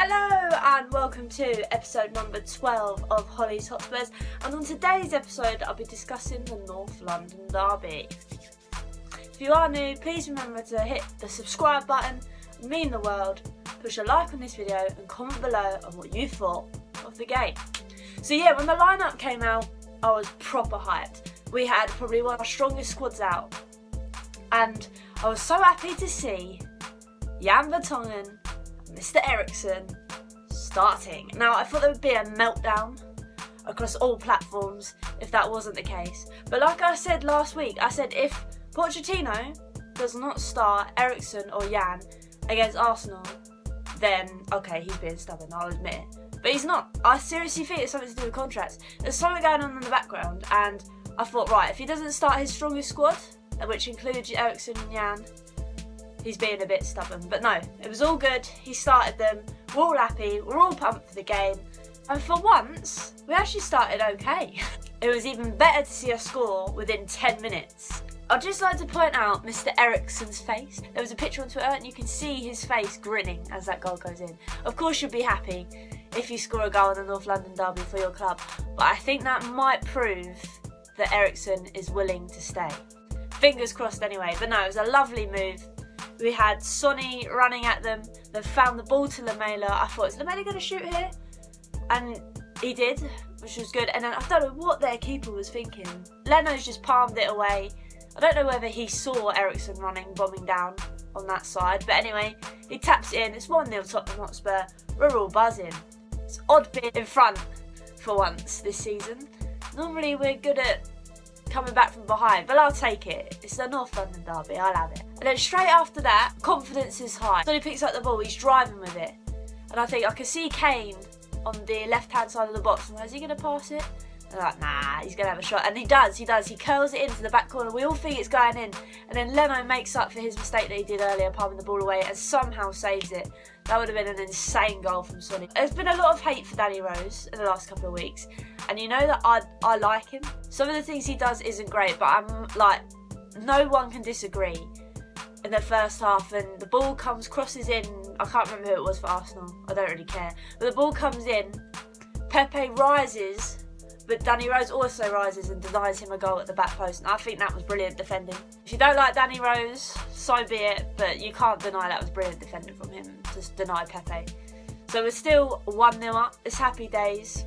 Hello and welcome to episode number 12 of Hollie's Hotspurs, and on today's episode I'll be discussing the North London derby. If you are new, please remember to hit the subscribe button, it would mean the world, push a like on this video and comment below on what you thought of the game. So yeah, when the lineup came out I was proper hyped. We had probably one of our strongest squads out and I was so happy to see Jan Vertonghen, Mr. Eriksson starting. Now I thought there would be a meltdown across all platforms if that wasn't the case. But like I said last week, I said if Pochettino does not start Eriksson or Jan against Arsenal, then okay, he's being stubborn, I'll admit it. But he's not. I seriously think it's something to do with contracts. There's something going on in the background and I thought, right, if he doesn't start his strongest squad, which includes Eriksson and Jan, he's being a bit stubborn. But no, it was all good. He started them. We're all happy. We're all pumped for the game. And for once, we actually started okay. It was even better to see us score within 10 minutes. I'd just like to point out Mr. Eriksson's face. There was a picture on Twitter and you can see his face grinning as that goal goes in. Of course you'd be happy if you score a goal in the North London derby for your club. But I think that might prove that Eriksson is willing to stay. Fingers crossed anyway. But no, it was a lovely move. We had Sonny running at them, then found the ball to Lamela. I thought, is Lamela going to shoot here? And he did, which was good. And then I don't know what their keeper was thinking. Leno's just palmed it away. I don't know whether he saw Eriksson running, bombing down on that side. But anyway, he taps it in. It's 1-0 Tottenham Hotspur. We're all buzzing. It's odd being in front for once this season. Normally we're good at coming back from behind, but I'll take it. It's the North London derby, I'll have it. And then straight after that, confidence is high. So he picks up the ball, he's driving with it. And I think I can see Kane on the left-hand side of the box. And is he going to pass it? And I'm like, nah, he's going to have a shot. And he does. He curls it into the back corner. We all think it's going in. And then Leno makes up for his mistake that he did earlier, palming the ball away, and somehow saves it. That would have been an insane goal from Sonny. There's been a lot of hate for Danny Rose in the last couple of weeks. And you know that I like him. Some of the things he does isn't great, but I'm like, no one can disagree. In the first half, and the ball crosses in, I can't remember who it was for Arsenal, I don't really care. But the ball comes in, Pepe rises, but Danny Rose also rises and denies him a goal at the back post. And I think that was brilliant defending. If you don't like Danny Rose, so be it, but you can't deny that was brilliant defending from him to deny Pepe. So we're still 1-0 up, it's happy days.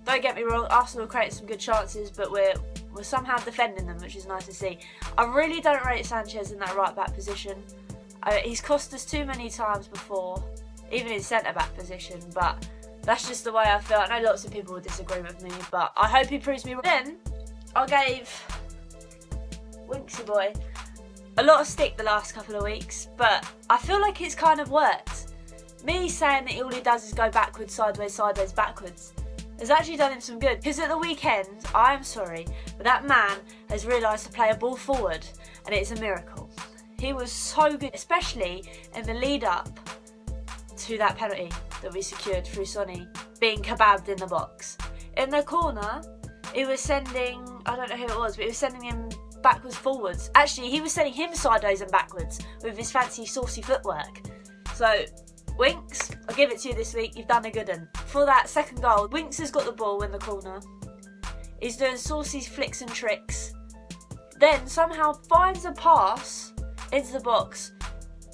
Don't get me wrong, Arsenal created some good chances, but we're somehow defending them, which is nice to see. I really don't rate Sanchez in that right back position. He's cost us too many times before, even in centre back position, but that's just the way I feel. I know lots of people will disagree with me, but I hope he proves me wrong. Then I gave Winksy boy a lot of stick the last couple of weeks, but I feel like it's kind of worked. Me saying that all he does is go backwards, sideways, sideways, backwards has actually done him some good, because at the weekend, I'm sorry, but that man has realised to play a ball forward, and it's a miracle. He was so good, especially in the lead up to that penalty that we secured through Sonny being kebabbed in the box. In the corner, he was sending, I don't know who it was, but he was sending him backwards, forwards. Actually, he was sending him sideways and backwards with his fancy saucy footwork. So, Winks, I'll give it to you this week, you've done a good one. For that second goal, Winks has got the ball in the corner. He's doing saucy flicks and tricks. Then somehow finds a pass into the box,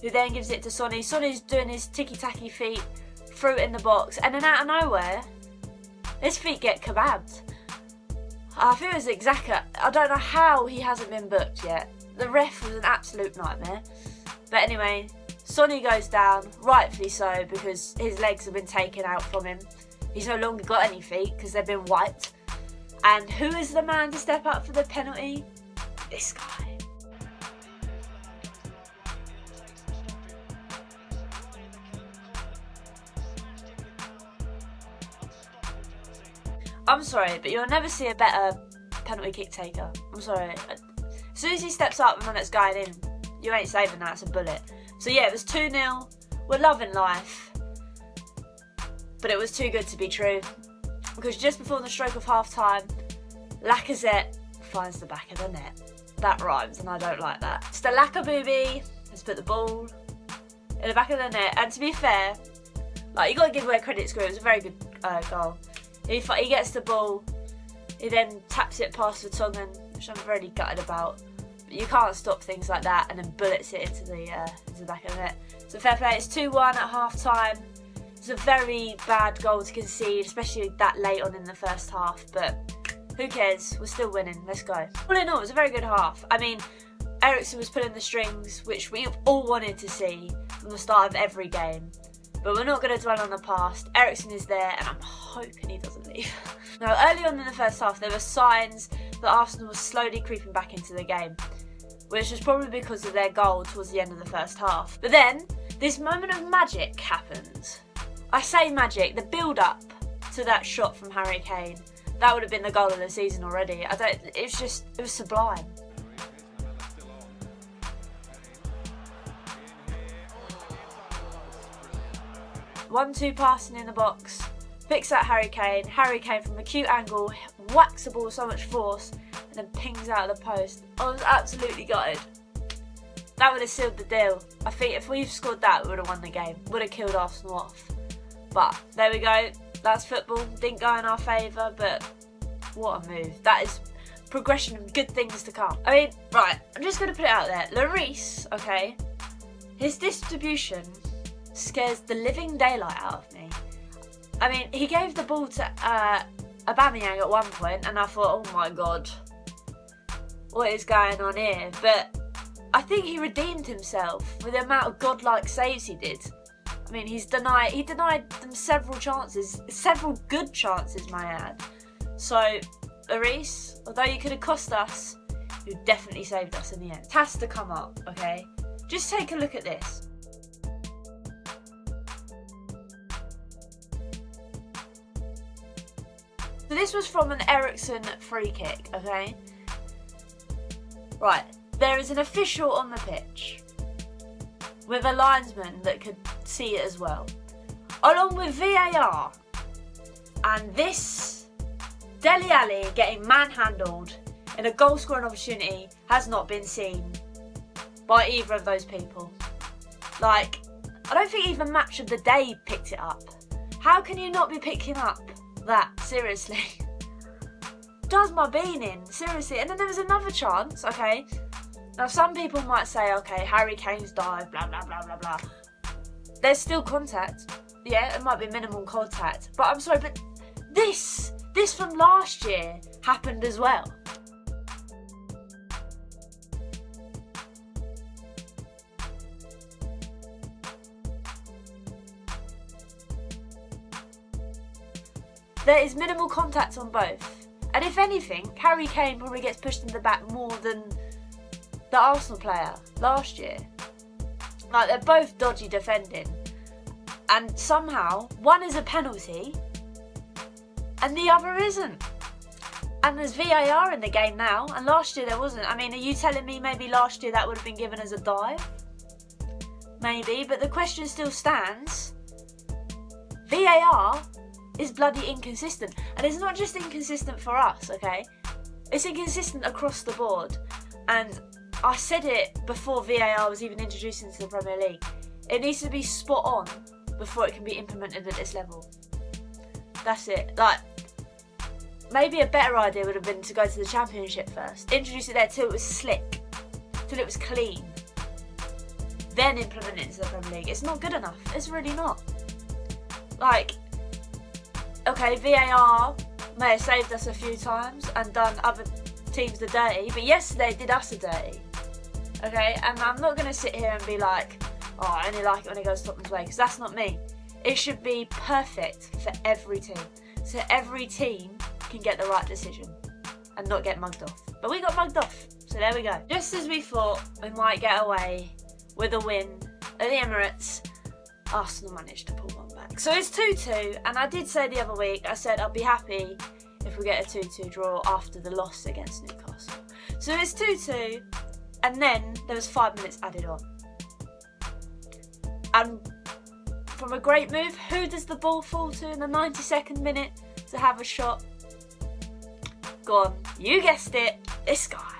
who then gives it to Sonny. Sonny's doing his ticky-tacky feet, through it in the box, and then out of nowhere, his feet get kebabbed. I feel it's Xhaka. I don't know how he hasn't been booked yet. The ref was an absolute nightmare. But anyway, Sonny goes down, rightfully so, because his legs have been taken out from him. He's no longer got any feet because they've been wiped. And who is the man to step up for the penalty? This guy. I'm sorry, but you'll never see a better penalty kick taker. I'm sorry. As soon as he steps up and when it's going in, you ain't saving that, it's a bullet. So yeah, it was 2-0. We're loving life. But it was too good to be true. Because just before the stroke of half time, Lacazette finds the back of the net. That rhymes and I don't like that. It's the Lacabooby has put the ball in the back of the net. And to be fair, Like, you got to give where credit's due. It was a very good goal. He gets the ball, he then taps it past the Tongan, which I'm really gutted about. But you can't stop things like that, and then bullets it into the back of the net. So fair play. It's 2-1 at half time. It's a very bad goal to concede, especially that late on in the first half. But who cares? We're still winning. Let's go. All in all, it was a very good half. I mean, Eriksen was pulling the strings, which we all wanted to see from the start of every game. But we're not going to dwell on the past. Eriksen is there, and I'm hoping he doesn't leave. Now, early on in the first half, there were signs that Arsenal was slowly creeping back into the game, which was probably because of their goal towards the end of the first half. But then, this moment of magic happened. I say magic, the build-up to that shot from Harry Kane, that would have been the goal of the season already. It was sublime. One-two passing in the box, picks out Harry Kane. Harry Kane from a cute angle whacks the ball with so much force and then pings out of the post. I was absolutely gutted. That would have sealed the deal. I think if we've scored that, we would have won the game. Would have killed Arsenal off. But there we go. That's football. Didn't go in our favour, but what a move. That is progression and good things to come. I mean, right, I'm just going to put it out there. Lloris, okay, his distribution scares the living daylight out of me. I mean, he gave the ball to Aubameyang at one point, and I thought, oh my god, what is going on here? But I think he redeemed himself with the amount of godlike saves he did. I mean, he denied them several chances, several good chances, may I add. So, Lloris, although you could have cost us, you definitely saved us in the end. It has to come up, okay? Just take a look at this. So this was from an Eriksen free kick, okay? Right, there is an official on the pitch with a linesman that could see it as well, along with VAR, and this Dele Alli getting manhandled in a goal scoring opportunity has not been seen by either of those people. Like, I don't think even Match of the Day picked it up. How can you not be picking up that? Seriously. Does my bean in, seriously. And then there was another chance, okay? Now some people might say, okay, Harry Kane's dive, blah, blah, blah, blah, blah. There's still contact. Yeah, it might be minimal contact. But I'm sorry, but this from last year happened as well. There is minimal contact on both. And if anything, Harry Kane probably gets pushed in the back more than the Arsenal player last year. Like, they're both dodgy defending. And somehow, one is a penalty and the other isn't. And there's VAR in the game now, and last year there wasn't. I mean, are you telling me maybe last year that would have been given as a dive? Maybe, but the question still stands. VAR is bloody inconsistent. And it's not just inconsistent for us, okay? It's inconsistent across the board. And I said it before VAR was even introduced into the Premier League. It needs to be spot on before it can be implemented at this level. That's it. Like, maybe a better idea would have been to go to the Championship first. Introduce it there till it was slick, till it was clean. Then implement it into the Premier League. It's not good enough. It's really not. Like, okay, VAR may have saved us a few times and done other teams the dirty, but yesterday did us a dirty. Okay, and I'm not going to sit here and be like, oh, I only like it when it goes Tottenham's way, because that's not me. It should be perfect for every team. So every team can get the right decision and not get mugged off. But we got mugged off, so there we go. Just as we thought we might get away with a win at the Emirates, Arsenal managed to pull one back. So it's 2-2, and I did say the other week, I said I'd be happy if we get a 2-2 draw after the loss against Newcastle. So it's 2-2, and then there was 5 minutes added on. And from a great move, who does the ball fall to in the 92nd minute to have a shot? Go on, you guessed it, this guy.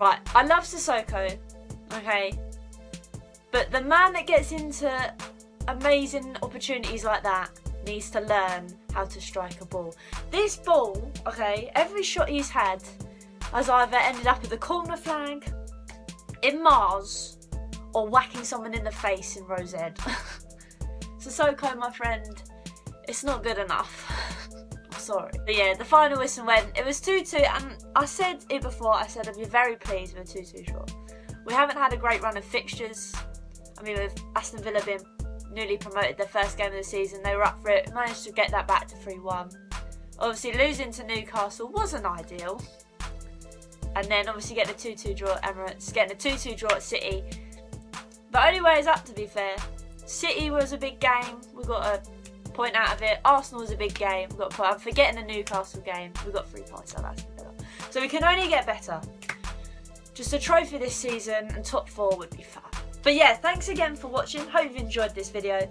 Right, I love Sissoko, okay? But the man that gets into amazing opportunities like that needs to learn how to strike a ball. This ball, okay, every shot he's had has either ended up at the corner flag, in Mars, or whacking someone in the face in Rose Ed. Sissoko, my friend, it's not good enough. I'm sorry. But yeah, the final whistle went. It was 2-2, and I said it before, I said I'd be very pleased with a 2-2 draw. We haven't had a great run of fixtures. I mean, with Aston Villa being newly promoted their first game of the season, they were up for it, managed to get that back to 3-1. Obviously, losing to Newcastle wasn't ideal. And then obviously getting a 2-2 draw at Emirates, getting a 2-2 draw at City. But only way is up, to be fair. City was a big game, we got a point out of it. Arsenal was a big game, we got a point. I'm forgetting the Newcastle game, we got 3 points out of Aston Villa. So we can only get better. Just a trophy this season and top 4 would be fab. But yeah, thanks again for watching. Hope you've enjoyed this video.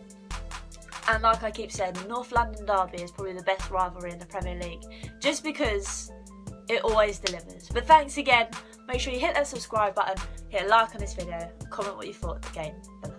And like I keep saying, the North London derby is probably the best rivalry in the Premier League, just because it always delivers. But thanks again. Make sure you hit that subscribe button, hit a like on this video, comment what you thought of the game below.